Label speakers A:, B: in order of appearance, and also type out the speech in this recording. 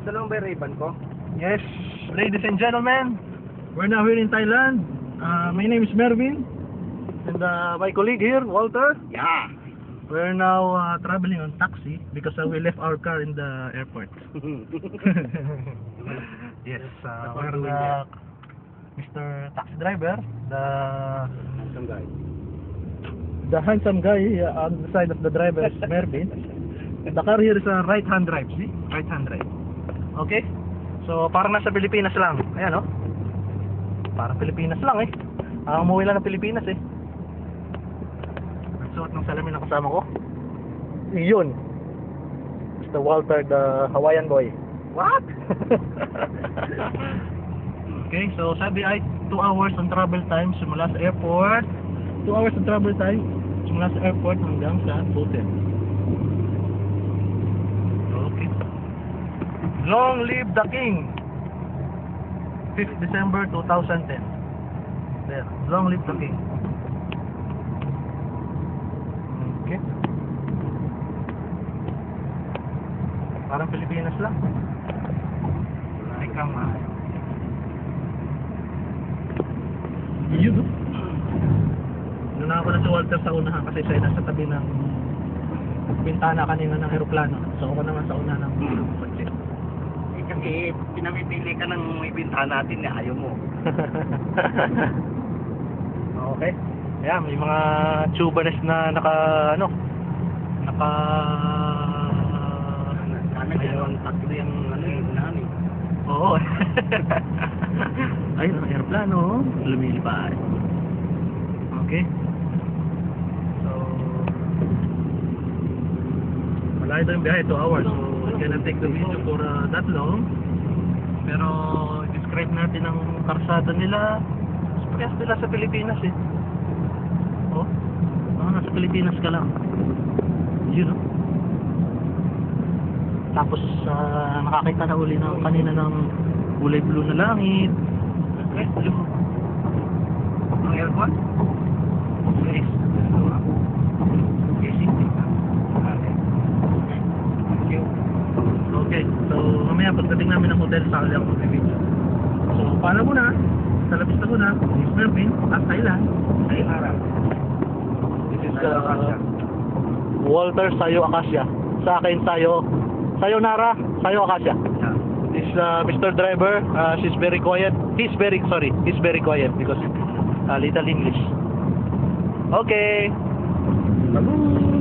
A: Dalawang ba Ray-Ban ko?
B: Yes, ladies and gentlemen, we're now here in Thailand. My name is Mervin, and my colleague here, Walter.
A: Yeah.
B: We're now traveling on taxi because we left our car in the airport. Yes, we're Mr. Taxi Driver,
A: Handsome guy.
B: the handsome guy on the side of the driver is Mervin. The car here is a right-hand drive, see? Right-hand drive. Okay? So, parang nasa Pilipinas lang. Ayan, oh. Parang Pilipinas lang, eh. Umuwi lang ng Pilipinas, eh. Nagsuot ng salamin ng kasama ko. Yun. Mr. Walter, the Hawaiian boy.
A: What?
B: Okay, so sabi ay 2 hours on travel time simula sa airport. 2 hours on travel time simula sa airport hanggang sa hotel. Okay. Long live the King. 5th December 2010. There. Long live the King. Okay. Parang Pilipinas lang.
A: Ay, kama.
B: Yun, no? Nuna ako na si Walter sa unahan kasi siya nasa tabi ng bintana kanina ng aeroplano. So ako naman sa unahan ng kotse.
A: Eh, kasi pinamipili ka ng may bintana natin na ayaw mo.
B: Okay. Ayan, may mga tubers na naka
A: Sana dalawang tatlo yung unahan eh.
B: oo. Ayun ang aeroplano, lumilipad. Okay. So malayo daw yung biyahe, 2 hours. So we cannot take the video for that long. Pero describe natin ang karsada nila. Parehas nila sa Pilipinas, eh. Oh, nasa Pilipinas ka lang. Yun, no? Tapos nakakita na uli ng kanina ng kulay blue na langit.
A: Okay, blue. Ang aircon?
B: Yes.
A: Okay, sige. Okay. Thank you.
B: Okay, so mamaya pagdating namin ng hotel sa ulit ako mag-video. So paano muna? Sa labis na muna, is Mervin, at Thailand.
A: Sayonara.
B: This is
A: Akasya.
B: Walter Sayo Akasya. Sa akin Sayonara, Sayo Akasya.
A: Yeah.
B: This Mr. Driver, she's very quiet. He's very quiet because little English. Okay. Babu.